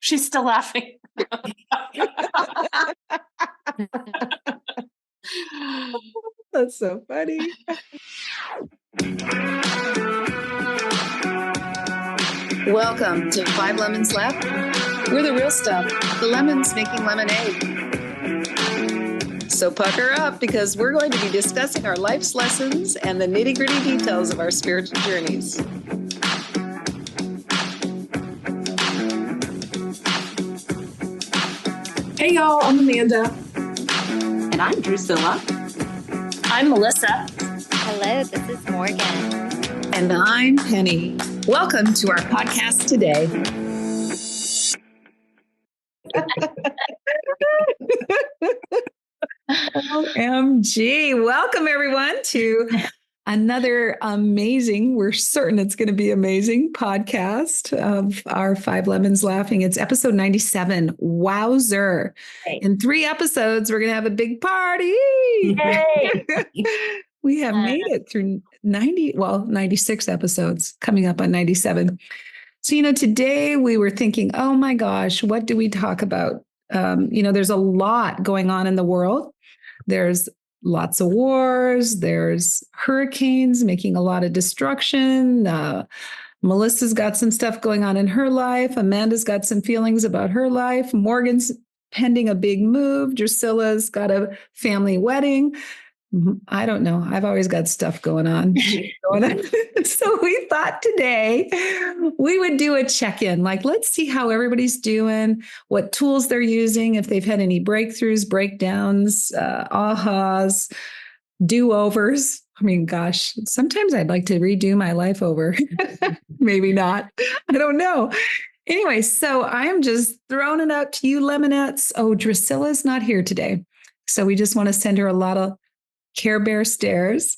She's still laughing. That's so funny. Welcome to 5 Lemons Left. We're the real stuff, the lemons making lemonade. So pucker up, because we're going to be discussing our life's lessons and the nitty-gritty details of our spiritual journeys. Hey y'all, I'm Amanda. And I'm Drusilla. I'm Melissa. Hello, this is Morgan. And I'm Penny. Welcome to our podcast today. OMG. Welcome everyone to another amazing, we're certain it's going to be amazing podcast of our 5 Lemons Laughing. It's episode 97. Wowzer. Hey. In 3 episodes, we're going to have a big party. Yay. We have made it through 96 episodes, coming up on 97. So, today we were thinking, oh my gosh, what do we talk about? There's a lot going on in the world. There's lots of wars. There's hurricanes making a lot of destruction. Melissa's got some stuff going on in her life. Amanda's got some feelings about her life. Morgan's pending a big move. Drusilla's got a family wedding. I don't know. I've always got stuff going on. So we thought today we would do a check-in. Let's see how everybody's doing, what tools they're using, if they've had any breakthroughs, breakdowns, ahas, do-overs. I mean, gosh, sometimes I'd like to redo my life over. Maybe not. I don't know. Anyway, so I'm just throwing it out to you, Lemonettes. Oh, Drusilla's not here today. So we just want to send her a lot of Care Bear stares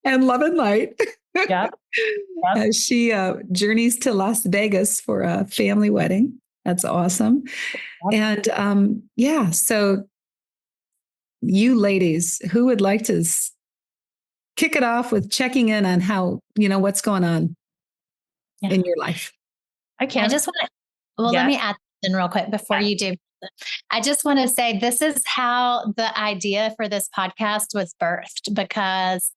and love and light. Yep. As she journeys to Las Vegas for a family wedding. That's awesome. Yep. And so you ladies, who would like to kick it off with checking in on how, what's going on in your life? I just want to, let me add in real quick before you do. I just want to say this is how the idea for this podcast was birthed, because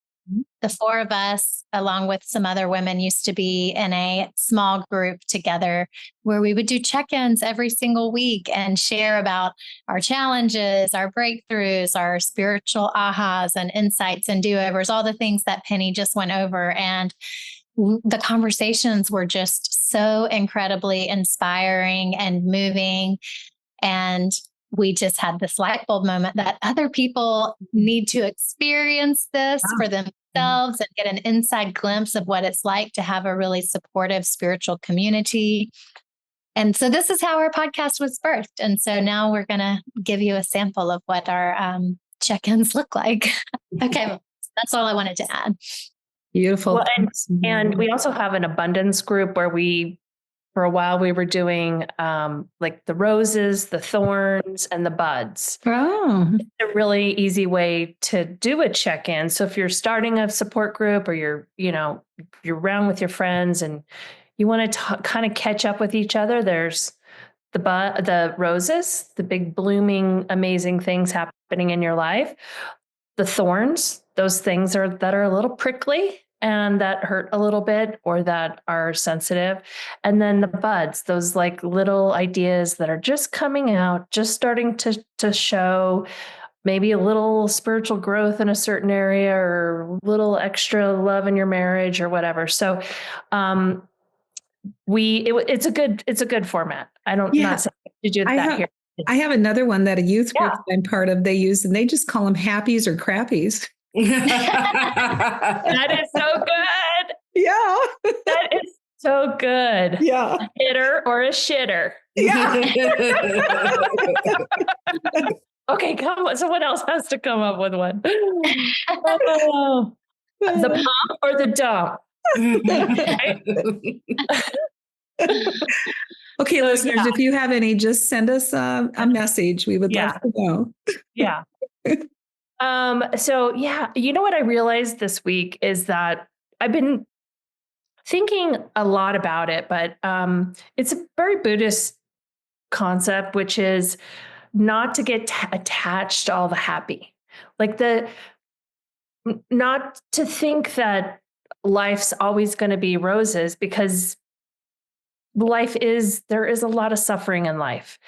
the 4 of us, along with some other women, used to be in a small group together where we would do check-ins every single week and share about our challenges, our breakthroughs, our spiritual ahas and insights and do-overs, all the things that Penny just went over. And the conversations were just so incredibly inspiring and moving. And we just had this light bulb moment that other people need to experience this for themselves and get an inside glimpse of what it's like to have a really supportive spiritual community. And so this is how our podcast was birthed. And so now we're going to give you a sample of what our check-ins look like. Okay. That's all I wanted to add. Beautiful. Well, and we also have an abundance group where for a while, we were doing the roses, the thorns, and the buds. Oh. It's a really easy way to do a check-in. So if you're starting a support group or you're around with your friends and you want to kind of catch up with each other, there's the roses, the big blooming, amazing things happening in your life. The thorns, those things that are a little prickly and that hurt a little bit or that are sensitive. And then the buds, those little ideas that are just coming out, just starting to show maybe a little spiritual growth in a certain area or a little extra love in your marriage or whatever. So it's a good format. Not saying to do that here. I have another one that a youth group I'm part of, they use, and they just call them happies or crappies. That is so good. Yeah. That is so good. Yeah. A hitter or a shitter. Yeah. Okay, come on. Someone else has to come up with one. Oh, the pump or the dump? Okay, listeners, if you have any, just send us a message. We would love to know. Yeah. So, you know what I realized this week is that I've been thinking a lot about it, but it's a very Buddhist concept, which is not to get attached to all the happy, like not to think that life's always going to be roses, because there is a lot of suffering in life.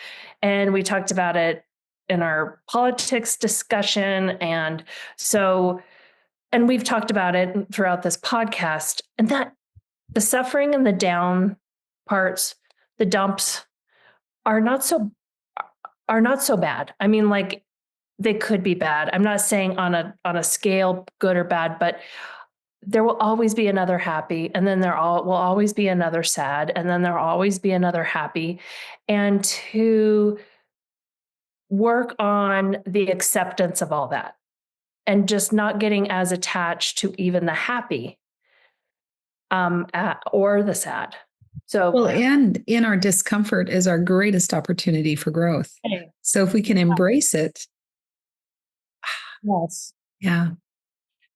And we talked about it in our politics discussion. And we've talked about it throughout this podcast, and that the suffering and the down parts, the dumps are not so bad. I mean, like, they could be bad. I'm not saying on a scale good or bad, but there will always be another happy, and then will always be another sad, and then there'll always be another happy. And to work on the acceptance of all that, and just not getting as attached to even the happy or the sad. So, well, and in our discomfort is our greatest opportunity for growth. okay. So if we can embrace it, Yes. yeah.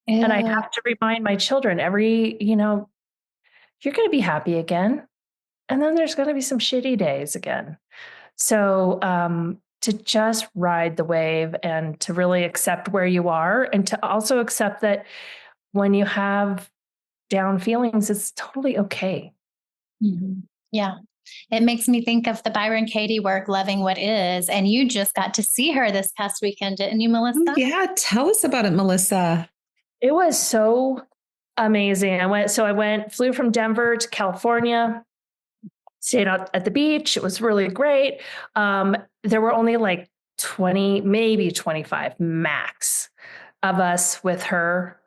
And I have to remind my children you're going to be happy again. And then there's going to be some shitty days again. So to just ride the wave and to really accept where you are, and to also accept that when you have down feelings, it's totally okay. Mm-hmm. Yeah. It makes me think of the Byron Katie work, Loving What Is. And you just got to see her this past weekend, didn't you, Melissa? Yeah. Tell us about it, Melissa. It was so amazing. Flew from Denver to California, stayed out at the beach. It was really great. There were only like 20, maybe 25 max of us with her.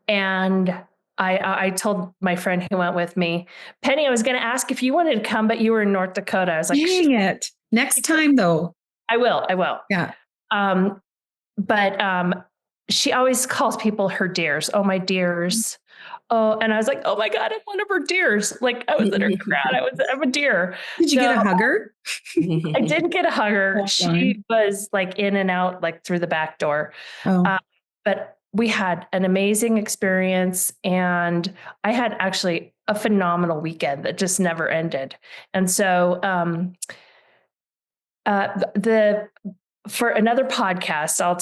And I told my friend who went with me, Penny, I was going to ask if you wanted to come, but you were in North Dakota. I was like, dang it. Next time though. I will. Yeah. But she always calls people her dears. Oh, my dears. Oh, and I was like, oh my God, I'm one of her dears. Like, I was in her crowd. I'm a deer. Did you get a hugger? I didn't get a hugger. That's She fine. was like in and out, like through the back door. Oh. But we had an amazing experience, and I had actually a phenomenal weekend that just never ended. And so for another podcast, I'll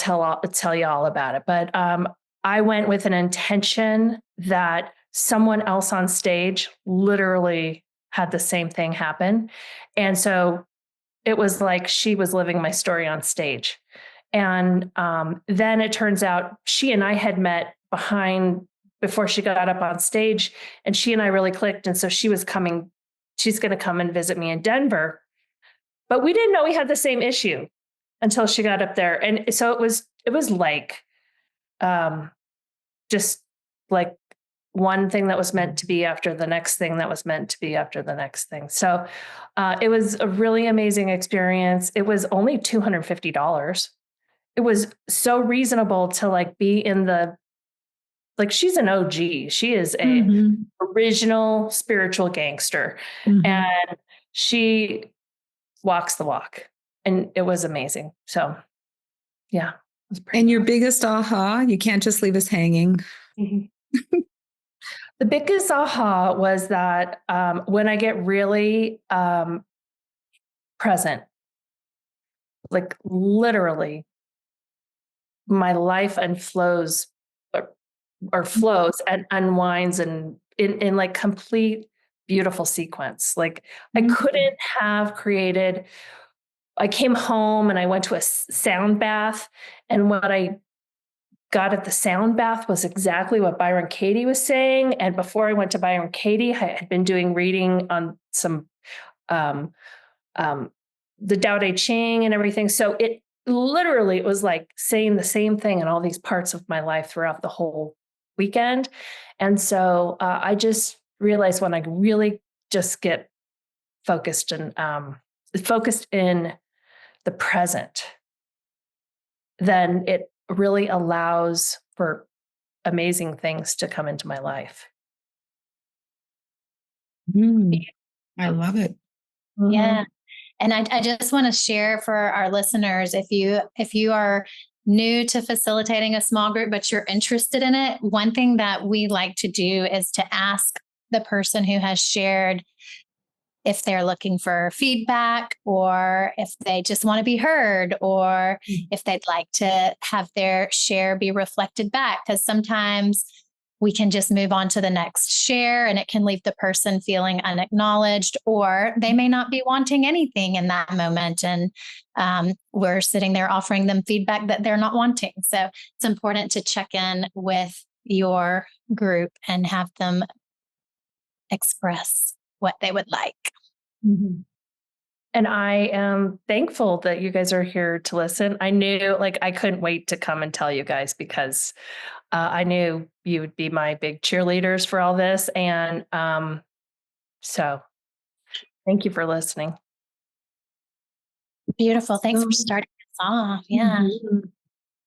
tell you all about it. But I went with an intention that someone else on stage literally had the same thing happen. And so it was like she was living my story on stage. And then it turns out she and I had met before she got up on stage, and she and I really clicked. And so she's going to come and visit me in Denver. But we didn't know we had the same issue until she got up there. And so it was like, just like one thing that was meant to be after the next thing that was meant to be after the next thing. So it was a really amazing experience. It was only $250. It was so reasonable to like be in she's an OG. She is a original spiritual gangster. And she walks the walk, and it was amazing. So yeah. And your biggest aha, you can't just leave us hanging. Mm-hmm. The biggest aha was that when I get really present, like literally my life unflows or flows and unwinds and in like complete beautiful sequence. Like I couldn't have created. I came home and I went to a sound bath, and what I got at the sound bath was exactly what Byron Katie was saying. And before I went to Byron Katie, I had been doing reading on some the Tao Te Ching and everything. So it was like saying the same thing in all these parts of my life throughout the whole weekend. And so I just realized when I really just get focused in the present, then it really allows for amazing things to come into my life. I love it. Yeah. And I just want to share for our listeners, if you are new to facilitating a small group, but you're interested in it, one thing that we like to do is to ask the person who has shared if they're looking for feedback, or if they just want to be heard, or if they'd like to have their share be reflected back. Because sometimes we can just move on to the next share and it can leave the person feeling unacknowledged, or they may not be wanting anything in that moment. And we're sitting there offering them feedback that they're not wanting. So it's important to check in with your group and have them express what they would like. Mm-hmm. And I am thankful that you guys are here to listen. I knew, like, I couldn't wait to come and tell you guys, because I knew you would be my big cheerleaders for all this. And so thank you for listening. Beautiful. Thanks for starting us off. Yeah. Mm-hmm.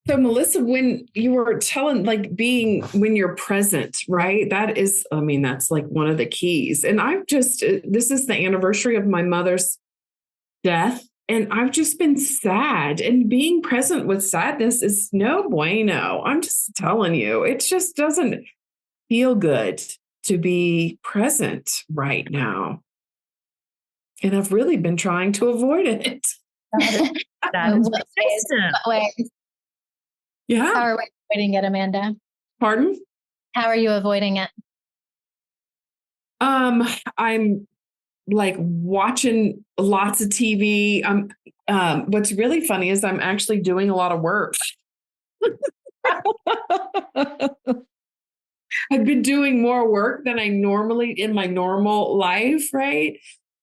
So Melissa, when you were telling, like, being, when you're present, right? That is, I mean, that's like one of the keys. And I've just, this is the anniversary of my mother's death. And I've just been sad, and being present with sadness is no bueno. I'm just telling you, it just doesn't feel good to be present right now. And I've really been trying to avoid it. That is persistent. Yeah. How are we avoiding it, Amanda? Pardon? How are you avoiding it? I'm like watching lots of TV. What's really funny is I'm actually doing a lot of work. I've been doing more work than I normally in my normal life, right?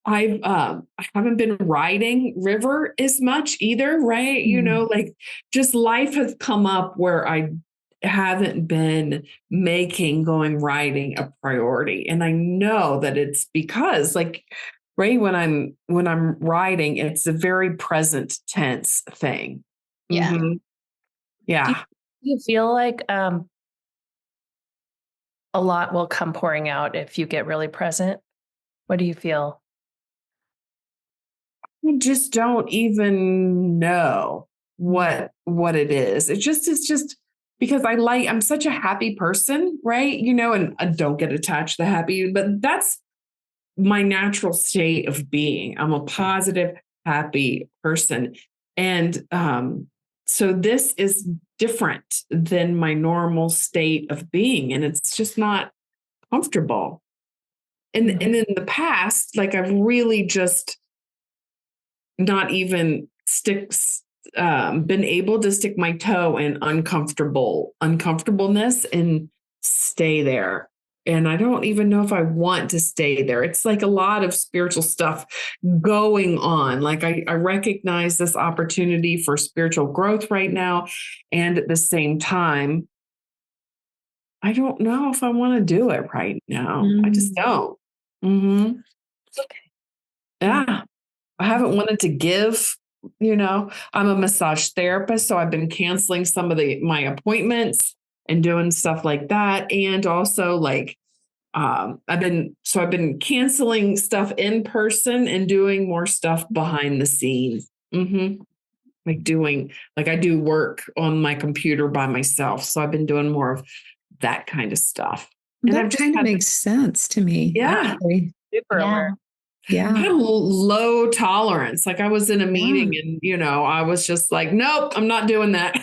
I haven't been riding river as much either, right? You know, like, just life has come up where I haven't been making going riding a priority. And I know that it's because, like, right, when I'm riding, it's a very present tense thing. Yeah. Mm-hmm. Yeah. Do you feel like a lot will come pouring out if you get really present? What do you feel? I just don't even know what it is. It's just because I'm such a happy person, right? You know, and I don't get attached to happy, but that's my natural state of being. I'm a positive, happy person. And so this is different than my normal state of being. And it's just not comfortable. And in the past, like, I've really just not even been able to stick my toe in uncomfortableness and stay there. And I don't even know if I want to stay there. It's like a lot of spiritual stuff going on. Like, I recognize this opportunity for spiritual growth right now. And at the same time, I don't know if I want to do it right now. I just don't. Mm-hmm. Okay. Yeah. I haven't wanted to give, you know, I'm a massage therapist, so I've been canceling some of my appointments and doing stuff like that. And also, like, I've been canceling stuff in person and doing more stuff behind the scenes. Mm-hmm. Like I do work on my computer by myself. So I've been doing more of that kind of stuff. And That kind of makes sense to me. Yeah. Actually. Super aware. Yeah. I had a low tolerance. Like, I was in a meeting and, you know, I was just like, nope, I'm not doing that.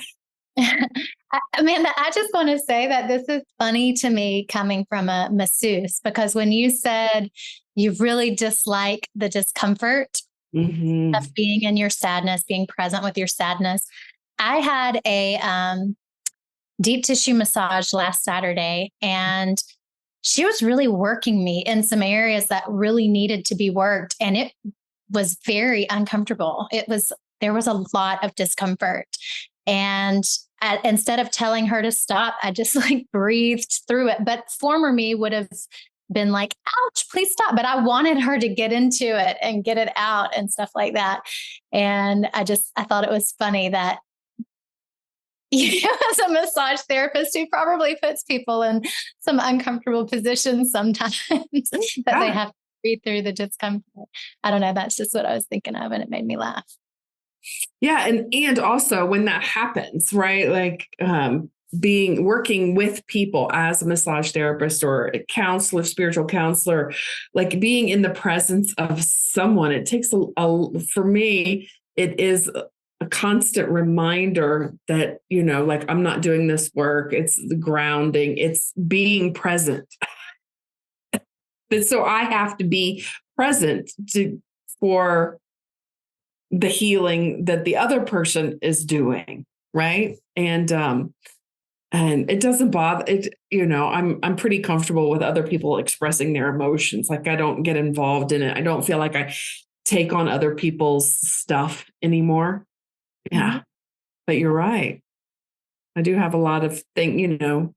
Amanda, I just want to say that this is funny to me coming from a masseuse, because when you said you really dislike the discomfort of being in your sadness, being present with your sadness, I had a deep tissue massage last Saturday, and she was really working me in some areas that really needed to be worked. And it was very uncomfortable. There was a lot of discomfort. And instead of telling her to stop, I just like breathed through it. But former me would have been like, ouch, please stop. But I wanted her to get into it and get it out and stuff like that. And I thought it was funny that as a massage therapist who probably puts people in some uncomfortable positions sometimes that they have to breathe through the discomfort. I don't know. That's just what I was thinking of, and it made me laugh. Yeah. And also when that happens, right? Like, working with people as a massage therapist or a counselor, spiritual counselor, like being in the presence of someone, it takes for me, it is a constant reminder that, like I'm not doing this work. It's the grounding. It's being present. But so I have to be present for the healing that the other person is doing. Right. And it doesn't bother it. I'm pretty comfortable with other people expressing their emotions. Like I don't get involved in it. I don't feel like I take on other people's stuff anymore. Yeah. But you're right. I do have a lot of things,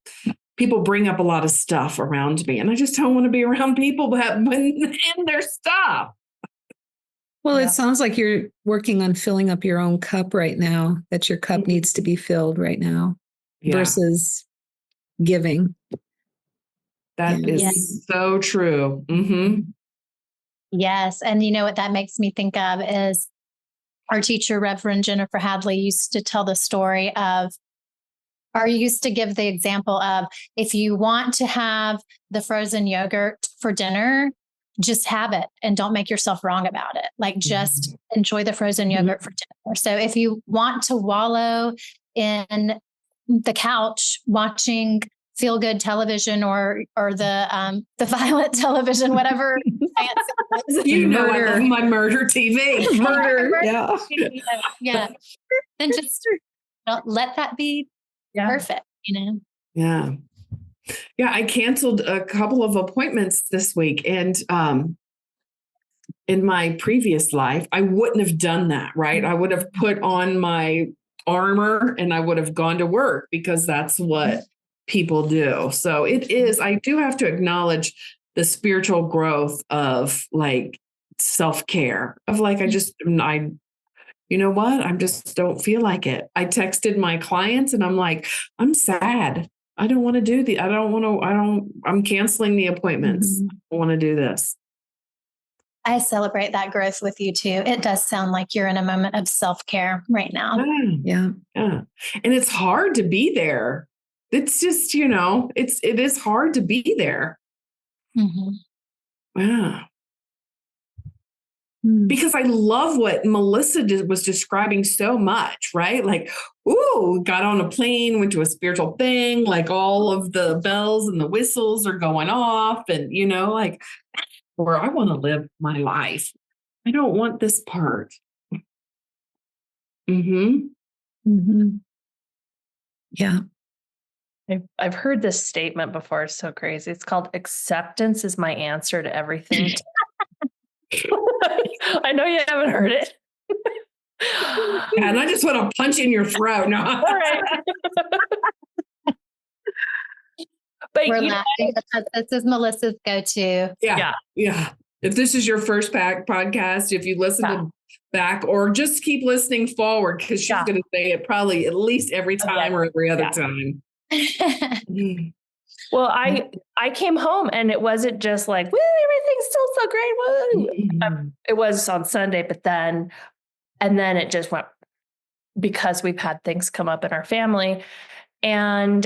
people bring up a lot of stuff around me and I just don't want to be around people that in their stuff. Well, it sounds like you're working on filling up your own cup right now, that your cup needs to be filled right now versus giving. That is so true. Mm-hmm. Yes. And you know what that makes me think of is our teacher, Reverend Jennifer Hadley, used to tell the story of, or used to give the example of, if you want to have the frozen yogurt for dinner, just have it and don't make yourself wrong about it. Like just enjoy the frozen yogurt for dinner. So if you want to wallow in the couch watching feel good television or the violent television, whatever. I love my murder TV. Murder. Yeah. Then just let that be perfect, Yeah. Yeah. I canceled a couple of appointments this week. And in my previous life, I wouldn't have done that, right? I would have put on my armor and I would have gone to work because that's what people do. So I do have to acknowledge the spiritual growth of like self-care, of like, you know what? I just don't feel like it. I texted my clients and I'm like, I'm sad. I don't want to do I'm canceling the appointments. I want to do this. I celebrate that growth with you too. It does sound like you're in a moment of self-care right now. Yeah. And it's hard to be there. It's just, it is hard to be there. Yeah. Because I love what Melissa was describing so much, right? Like, got on a plane, went to a spiritual thing, like all of the bells and the whistles are going off. And, like where I want to live my life. I don't want this part. Yeah. I've heard this statement before. It's so crazy. It's called acceptance is my answer to everything. I know you haven't heard it. And I just want to punch in your throat. No. All right. But we're laughing because this is Melissa's go-to. Yeah. If this is your first podcast, if you listen to back or just keep listening forward, because she's going to say it probably at least every time or every other time. Well, I came home and it wasn't just like, woo, everything's still so great. It was on Sunday, and then it just went, because we've had things come up in our family. And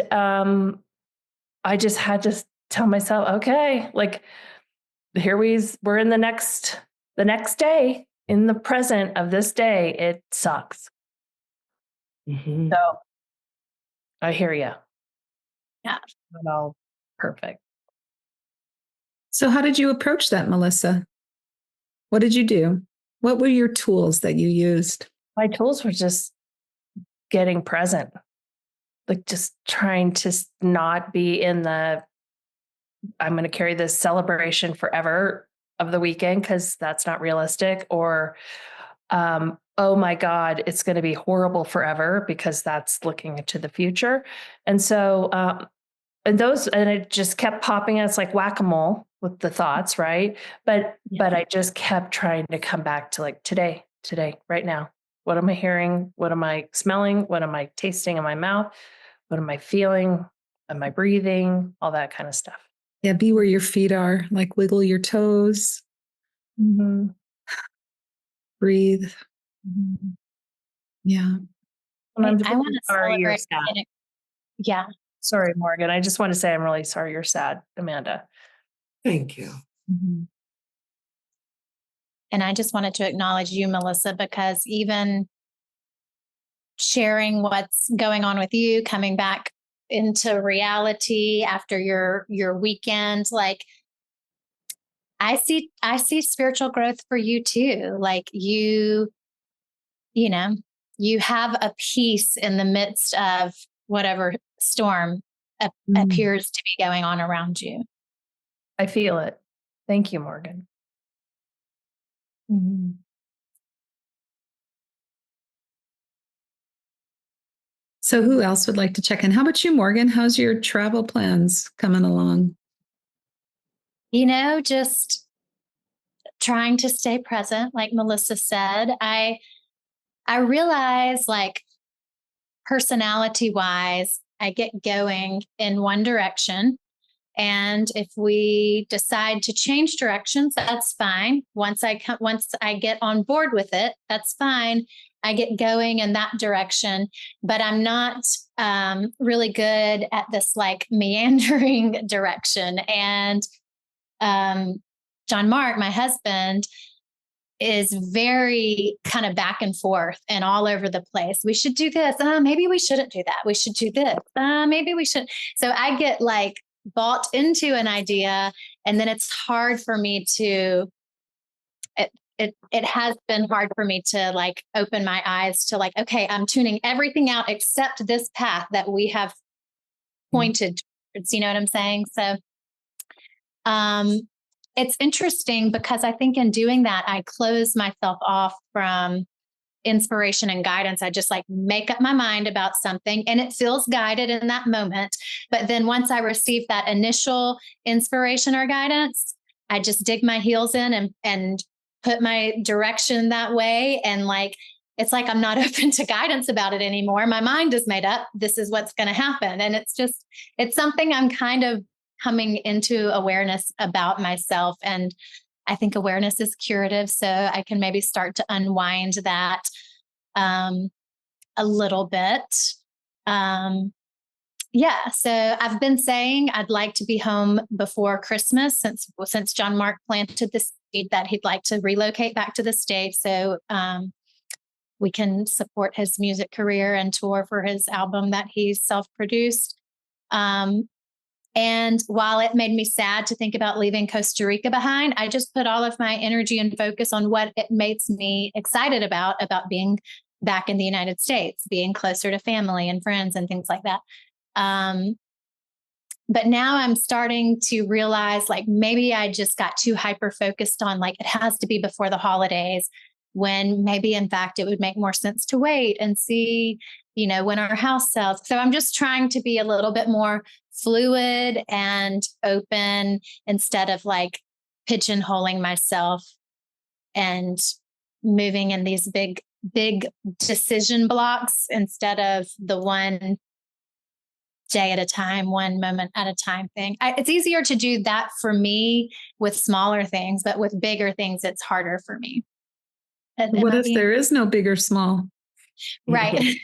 I just had to tell myself, okay, like we're in the next day, in the present of this day, it sucks. So I hear you. Yeah. Not all perfect. So how did you approach that, Melissa? What did you do? What were your tools that you used? My tools were just getting present, like just trying to not be in the, I'm going to carry this celebration forever of the weekend because that's not realistic, or oh my God, it's going to be horrible forever because that's looking into the future. And so, and it just kept popping. It's like whack-a-mole with the thoughts, right? But I just kept trying to come back to like today, right now. What am I hearing? What am I smelling? What am I tasting in my mouth? What am I feeling? Am I breathing? All that kind of stuff. Yeah, be where your feet are, like wiggle your toes. Breathe. Yeah. I want to celebrate. Yeah. Sorry, Morgan. I just want to say I'm really sorry you're sad, Amanda. Thank you. Mm-hmm. And I just wanted to acknowledge you, Melissa, because even sharing what's going on with you, coming back into reality after your weekend, like I see spiritual growth for you too. Like you know, you have a peace in the midst of whatever storm appears to be going on around you. I feel it. Thank you, Morgan. Mm-hmm. So who else would like to check in? How about you, Morgan? How's your travel plans coming along? You know, just trying to stay present, like Melissa said. I realize, like, personality wise, I get going in one direction. And if we decide to change directions, that's fine. Once I get on board with it, that's fine. I get going in that direction, but I'm not really good at this like meandering direction. And John Mark, my husband, is very kind of back and forth and all over the place. We should do this. Maybe we shouldn't do that. We should do this. Maybe we should. So I get like bought into an idea, and then it's hard for me to. It has been hard for me to like open my eyes to like, okay, I'm tuning everything out except this path that we have pointed towards. You know what I'm saying? So, it's interesting because I think in doing that, I close myself off from inspiration and guidance. I just like make up my mind about something and it feels guided in that moment. But then once I receive that initial inspiration or guidance, I just dig my heels in and put my direction that way. And like, it's like I'm not open to guidance about it anymore. My mind is made up. This is what's going to happen. And it's something I'm kind of coming into awareness about myself. And I think awareness is curative. So I can maybe start to unwind that a little bit. Yeah. So I've been saying I'd like to be home before Christmas since John Mark planted the seed that he'd like to relocate back to the States. So we can support his music career and tour for his album that he's self-produced. And while it made me sad to think about leaving Costa Rica behind, I just put all of my energy and focus on what it makes me excited about being back in the United States, being closer to family and friends and things like that. But now I'm starting to realize like maybe I just got too hyper focused on like it has to be before the holidays, when maybe in fact it would make more sense to wait and see, when our house sells. So I'm just trying to be a little bit more fluid and open instead of like pigeonholing myself and moving in these big decision blocks instead of the one day at a time, one moment at a time thing. It's easier to do that for me with smaller things, but with bigger things, it's harder for me. What if there is no big or small? Right.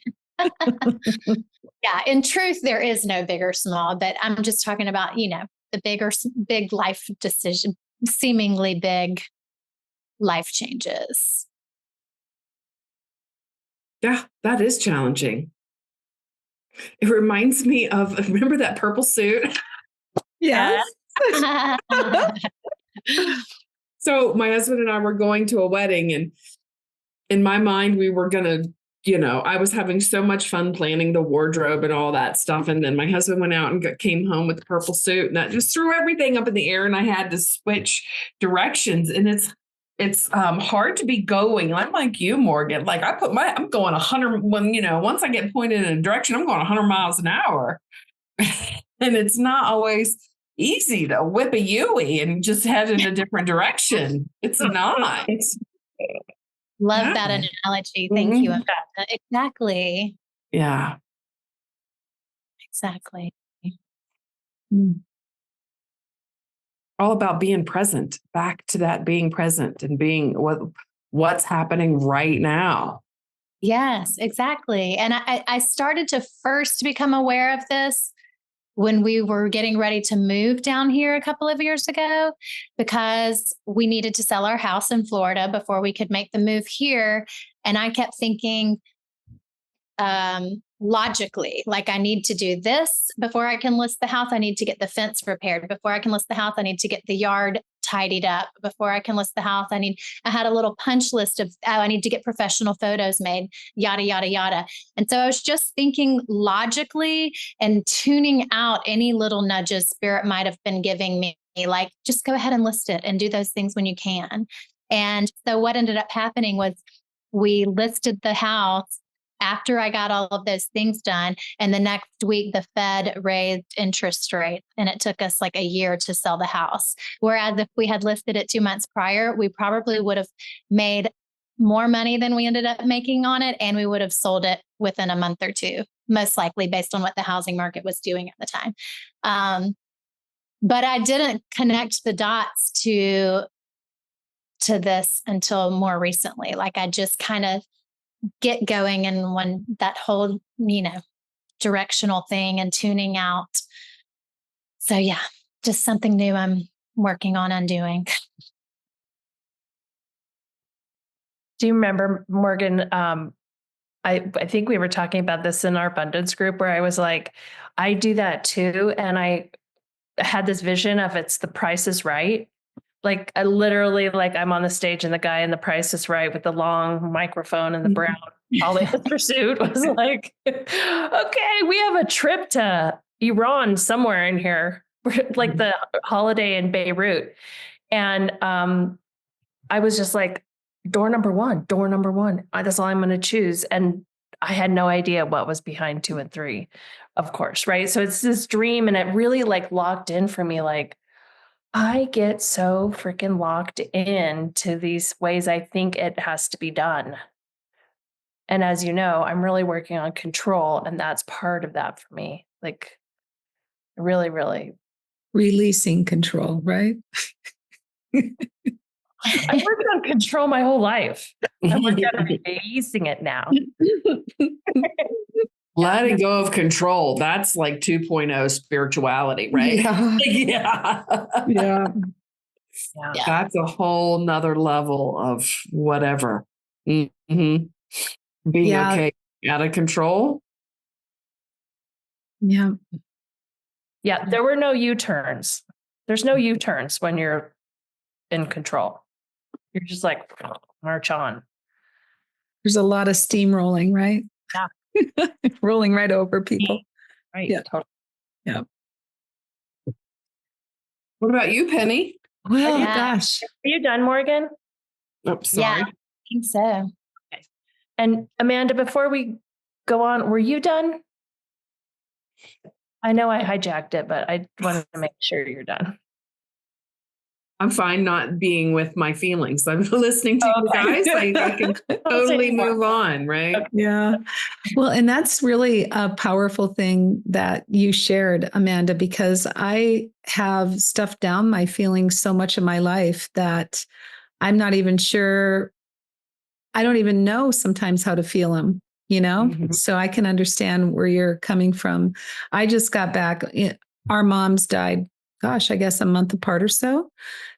Yeah. In truth, there is no big or small, but I'm just talking about, the big life decision, seemingly big life changes. Yeah, that is challenging. It reminds me of, remember that purple suit? Yes. So my husband and I were going to a wedding, and in my mind, we were going to, I was having so much fun planning the wardrobe and all that stuff. And then my husband went out and came home with the purple suit, and that just threw everything up in the air. And I had to switch directions. And it's hard to be going. I'm like you, Morgan. Like I'm going 100 once I get pointed in a direction, I'm going 100 miles an hour. And it's not always easy to whip a Yui and just head in a different direction. It's not. Love that analogy. Thank you. Exactly. Yeah. Exactly. All about being present, back to that being present and being what's happening right now. Yes, exactly. And I started to first become aware of this when we were getting ready to move down here a couple of years ago, because we needed to sell our house in Florida before we could make the move here. And I kept thinking, logically, like, I need to do this before I can list the house. I need to get the fence repaired before I can list the house. I need to get the yard tidied up before I can list the house. I had a little punch list of, oh, I need to get professional photos made, yada, yada, yada. And so I was just thinking logically and tuning out any little nudges Spirit might have been giving me, like, just go ahead and list it and do those things when you can. And so what ended up happening was we listed the house after I got all of those things done. And the next week, the Fed raised interest rates, and it took us like a year to sell the house. Whereas if we had listed it 2 months prior, we probably would have made more money than we ended up making on it. And we would have sold it within a month or two, most likely based on what the housing market was doing at the time. But I didn't connect the dots to this until more recently. Like, I just kind of get going and when that whole, directional thing and tuning out. So yeah, just something new I'm working on undoing. Do you remember, Morgan? I think we were talking about this in our abundance group where I was like, I do that too. And I had this vision of it's The Price is Right. Like, I literally, like, I'm on the stage and the guy in The Price is Right with the long microphone and the brown Hollywood pursuit was like, okay, we have a trip to Iran somewhere in here, like the holiday in Beirut. And I was just like, door number one. That's all I'm going to choose. And I had no idea what was behind 2 and 3, of course. Right. So it's this dream, and it really like locked in for me. Like, I get so freaking locked in to these ways I think it has to be done. And as you know, I'm really working on control, and that's part of that for me. Like, really, really. Releasing control, right? I've worked on control my whole life. I'm working on releasing it now. Letting go of control. That's like 2.0 spirituality, right? Yeah. Yeah. Yeah. That's a whole nother level of whatever. Mm-hmm. Being okay, out of control. Yeah. Yeah. There were no U-turns. There's no U-turns when you're in control. You're just like, march on. There's a lot of steamrolling, right? Yeah. Rolling right over people. Right. Yeah. Totally. Yeah. What about you, Penny? Well, Yeah. gosh. Are you done, Morgan? Oh, sorry. Yeah, I think so. Okay. And Amanda, before we go on, were you done? I know I hijacked it, but I wanted to make sure you're done. I'm fine not being with my feelings. I'm listening to you guys. I can totally move on, right? Okay. Yeah. Well, and that's really a powerful thing that you shared, Amanda, because I have stuffed down my feelings so much of my life that I'm not even sure. I don't even know sometimes how to feel them, So I can understand where you're coming from. I just got back. Our moms died, gosh, I guess a month apart or so.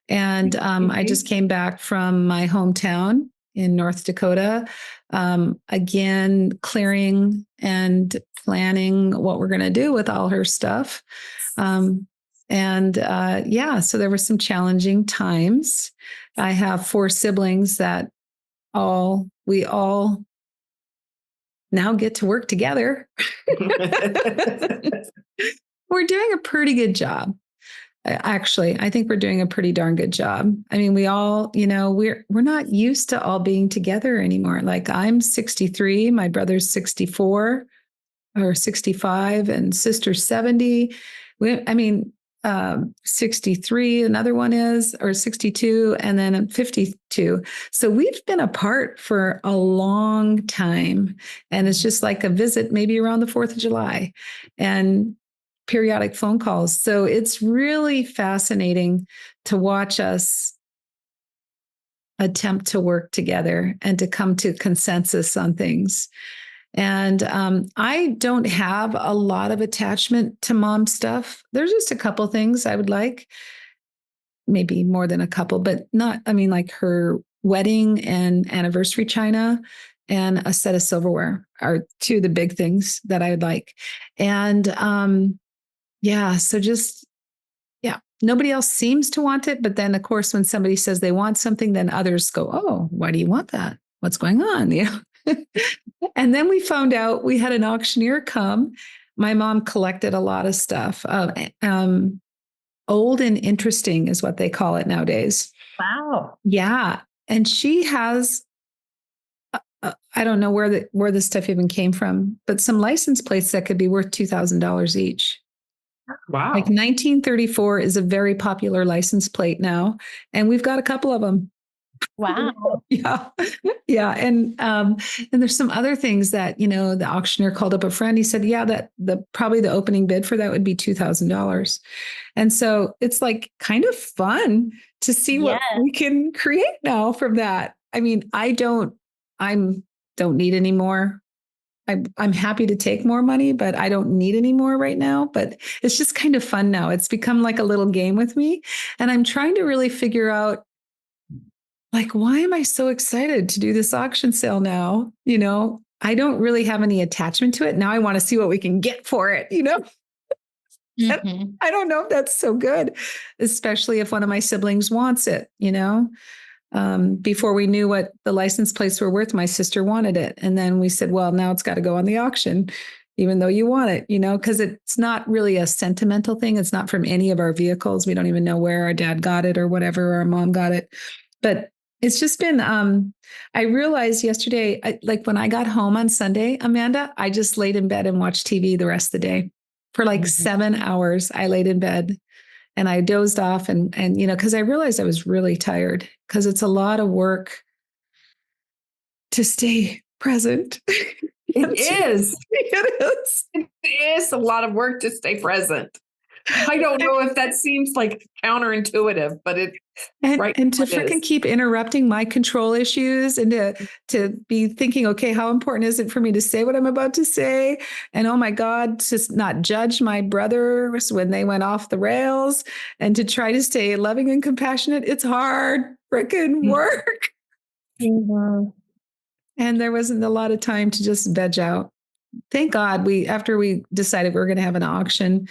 And I just came back from my hometown in North Dakota, again, clearing and planning what we're going to do with all her stuff. So there were some challenging times. I have 4 siblings that we all now get to work together. We're doing a pretty good job. Actually, I think we're doing a pretty darn good job. I mean, we all, we're not used to all being together anymore. Like, I'm 63, my brother's 64 or 65, and sister's 70. 63, another one is, or 62, and then 52. So we've been apart for a long time. And it's just like a visit, maybe around the 4th of July. And periodic phone calls. So it's really fascinating to watch us attempt to work together and to come to consensus on things. And I don't have a lot of attachment to mom stuff. There's just a couple things I would like, maybe more than a couple, but not, I mean, like her wedding and anniversary china and a set of silverware are two of the big things that I would like. And yeah, so just, yeah, nobody else seems to want it. But then, of course, when somebody says they want something, then others go, oh, why do you want that? What's going on? Yeah. And then we found out we had an auctioneer come. My mom collected a lot of stuff. Old and interesting is what they call it nowadays. Wow. Yeah. And she has, I don't know where the stuff even came from, but some license plates that could be worth $2,000 each. Wow. Like 1934 is a very popular license plate now. And we've got a couple of them. Wow. Yeah. Yeah. And there's some other things that, the auctioneer called up a friend. He said, yeah, that probably the opening bid for that would be $2,000. And so it's like kind of fun to see what we can create now from that. I mean, I don't need any more. I'm happy to take more money, but I don't need any more right now. But it's just kind of fun now. It's become like a little game with me. And I'm trying to really figure out, like, why am I so excited to do this auction sale now? I don't really have any attachment to it. Now I want to see what we can get for it, Mm-hmm. I don't know if that's so good, especially if one of my siblings wants it, Before we knew what the license plates were worth, my sister wanted it. And then we said, well, now it's got to go on the auction, even though you want it, because it's not really a sentimental thing. It's not from any of our vehicles. We don't even know where our dad got it or whatever, or our mom got it. But it's just been, I realized yesterday, like when I got home on Sunday, Amanda, I just laid in bed and watched TV the rest of the day. For like 7 hours, I laid in bed and I dozed off and because I realized I was really tired because it's a lot of work to stay present. It is. It is. It is a lot of work to stay present. I don't know if that seems like counterintuitive, but it and to freaking keep interrupting my control issues and to be thinking, okay, how important is it for me to say what I'm about to say? And oh my God, to not judge my brothers when they went off the rails and to try to stay loving and compassionate. It's hard freaking work. Mm-hmm. And there wasn't a lot of time to just veg out. Thank God after we decided we were going to have an auction,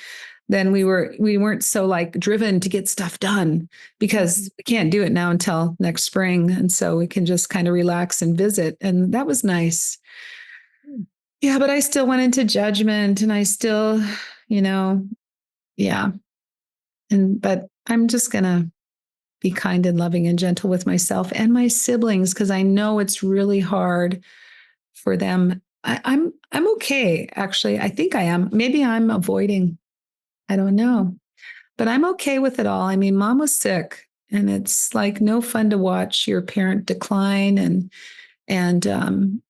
then we weren't so like driven to get stuff done because we can't do it now until next spring. And so we can just kind of relax and visit. And that was nice. Yeah. But I still went into judgment and I still, yeah. But I'm just going to be kind and loving and gentle with myself and my siblings because I know it's really hard for them. I'm okay, actually. I think I am. Maybe I'm avoiding. I don't know, but I'm okay with it all. I mean, mom was sick and it's like no fun to watch your parent decline. And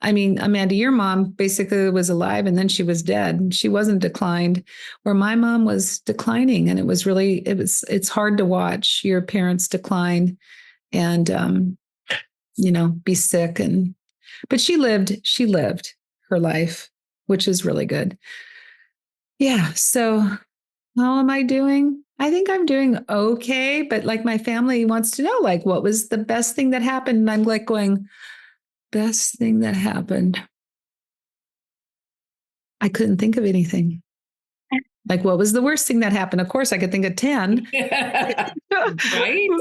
I mean, Amanda, your mom basically was alive and then she was dead. She wasn't declined, where my mom was declining. And it's hard to watch your parents decline and, be sick. But she lived her life, which is really good. Yeah. So how am I doing? I think I'm doing okay, but like my family wants to know, like, what was the best thing that happened? And I'm like going, best thing that happened. I couldn't think of anything. Like, what was the worst thing that happened? Of course, I could think of 10. Right?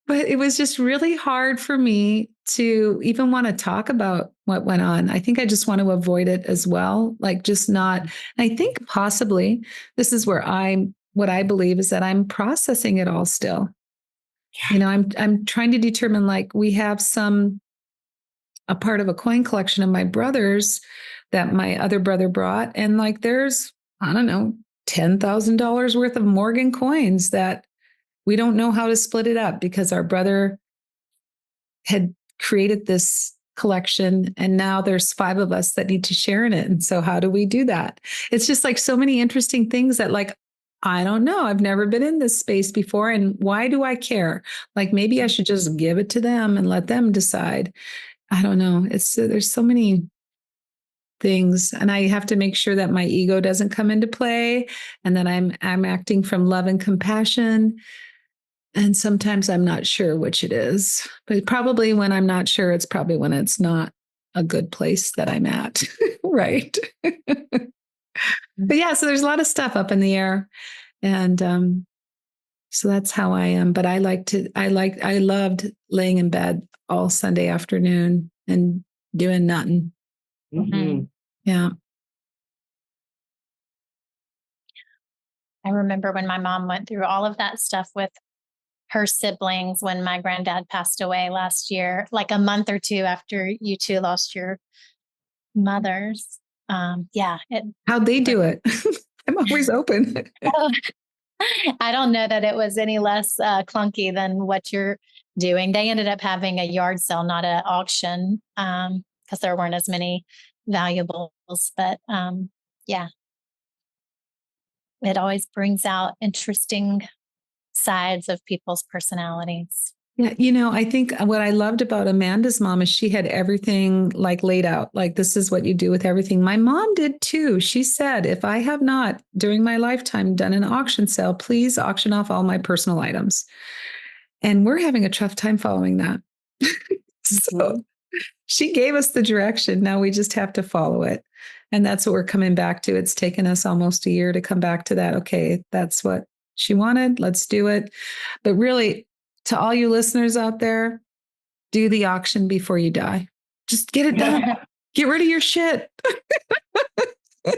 But it was just really hard for me to even want to talk about what went on. I think I just want to avoid it as well. Like, just not. I think possibly this is where what I believe is that I'm processing it all still. Yeah. I'm trying to determine, like, we have a part of a coin collection of my brother's that my other brother brought. And like, there's, I don't know, $10,000 worth of Morgan coins that we don't know how to split it up because our brother had created this collection and now there's 5 of us that need to share in it. And so how do we do that? It's just like so many interesting things that like, I don't know. I've never been in this space before. And why do I care? Like maybe I should just give it to them and let them decide. I don't know. There's so many things, and I have to make sure that my ego doesn't come into play and that I'm acting from love and compassion. And sometimes I'm not sure which it is, but probably when I'm not sure, it's probably when it's not a good place that I'm at. Right. But yeah, so there's a lot of stuff up in the air. And so that's how I am. But I loved laying in bed all Sunday afternoon and doing nothing. Mhm. Yeah. I remember when my mom went through all of that stuff with her siblings when my granddad passed away last year, like a month or two after you two lost your mothers. Yeah. How'd they do it? I'm always open. I don't know that it was any less clunky than what you're doing. They ended up having a yard sale, not an auction, because there weren't as many valuables. But yeah, it always brings out interesting sides of people's personalities. Yeah, I think what I loved about Amanda's mom is she had everything like laid out. Like, this is what you do with everything. My mom did too. She said, if I have not during my lifetime done an auction sale, please auction off all my personal items. And we're having a tough time following that. So she gave us the direction. Now we just have to follow it. And that's what we're coming back to. It's taken us almost a year to come back to that. Okay, that's what she wanted. Let's do it. But really, to all you listeners out there, do the auction before you die. Just get it done. Get rid of your shit. Or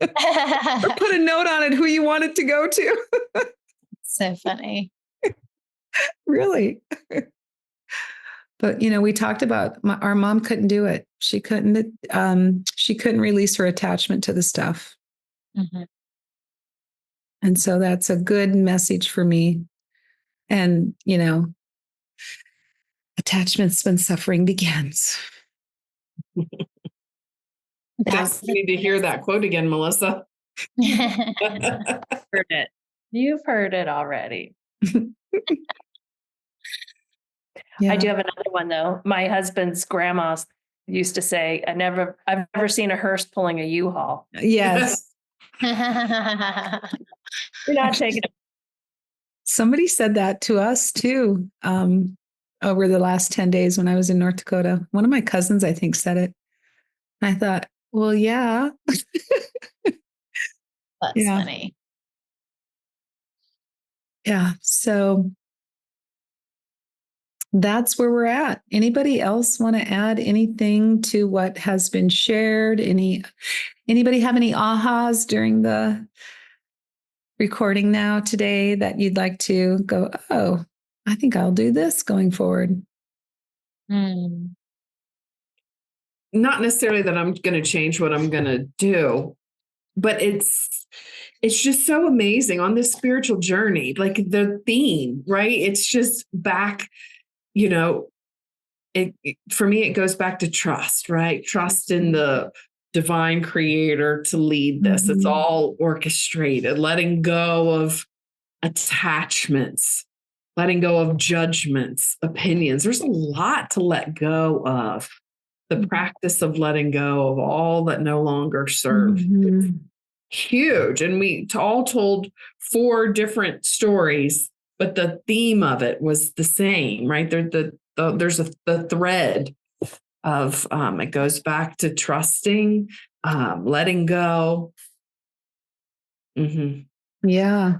put a note on it who you want it to go to. So funny. Really. But we talked about our mom couldn't do it. She couldn't release her attachment to the stuff. Mm-hmm. And so that's a good message for me. And, attachments when suffering begins. I need to hear that quote again, Melissa. Heard it. You've heard it already. Yeah. I do have another one though. My husband's grandma used to say, I've never seen a hearse pulling a U-Haul. Yes. You're not taking it. Somebody said that to us too, over the last 10 days when I was in North Dakota. One of my cousins, I think, said it. I thought, well, yeah. That's funny. Yeah. So that's where we're at. Anybody else want to add anything to what has been shared? Anybody have any ahas during the recording now today that you'd like to go, oh, I think I'll do this going forward? Mm. Not necessarily that I'm going to change what I'm going to do, but it's just so amazing on this spiritual journey, like the theme, right? It's just back, for me, it goes back to trust, right? Trust in the divine creator to lead this. Mm-hmm. It's all orchestrated, letting go of attachments, letting go of judgments, opinions. There's a lot to let go of. The practice of letting go of all that no longer serves. Mm-hmm. Huge. And we all told 4 different stories, but the theme of it was the same, right? There's the thread of it goes back to trusting, letting go. Mm-hmm. Yeah.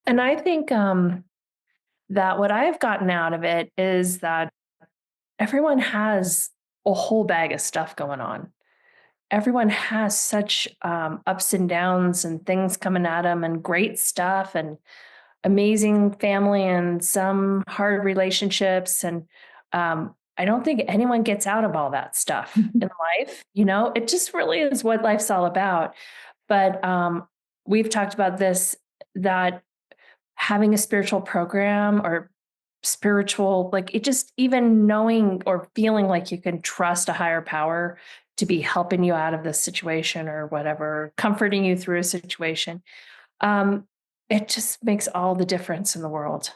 And I think that what I've gotten out of it is that everyone has a whole bag of stuff going on. Everyone has such ups and downs and things coming at them and great stuff and amazing family and some hard relationships. And I don't think anyone gets out of all that stuff in life. It just really is what life's all about. But we've talked about this, that having a spiritual program or spiritual, like it just even knowing or feeling like you can trust a higher power to be helping you out of this situation or whatever, comforting you through a situation. it just makes all the difference in the world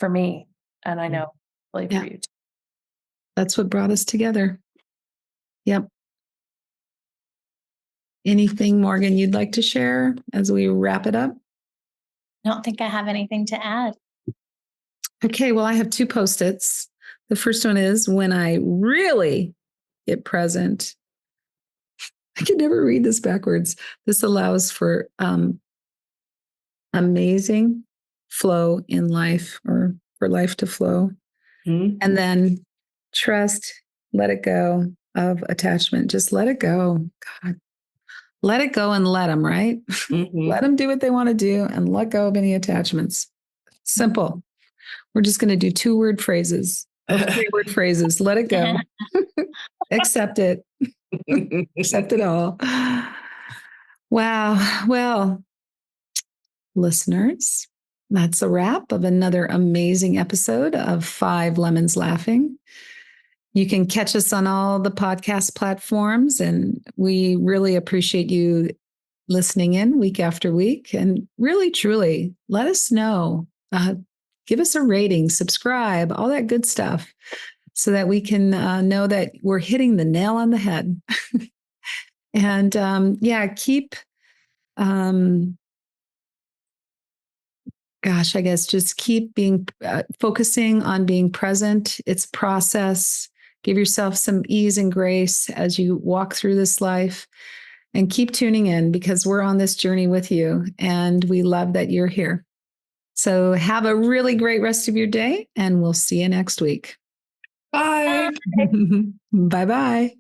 for me. And I know, like for you too. That's what brought us together. Yep. Anything, Morgan, you'd like to share as we wrap it up? I don't think I have anything to add. Okay, well, I have 2 Post-its. The first one is when I really get present. I can never read this backwards. This allows for amazing flow in life, or for life to flow. Mm-hmm. And then trust, let it go of attachment. Just let it go. God, let it go and let them, right? Mm-hmm. Let them do what they want to do and let go of any attachments. Simple. We're just going to do 2-word phrases or 3-word phrases. Let it go. Accept it. Accept it all. Wow. Well, listeners, that's a wrap of another amazing episode of 5 Lemons Laughing. You can catch us on all the podcast platforms, and we really appreciate you listening in week after week. And really, truly, let us know. Give us a rating, subscribe, all that good stuff, so that we can know that we're hitting the nail on the head. And keep, I guess just keep being, focusing on being present. It's a process. Give yourself some ease and grace as you walk through this life, and keep tuning in, because we're on this journey with you and we love that you're here. So have a really great rest of your day, and we'll see you next week. Bye. Bye-bye.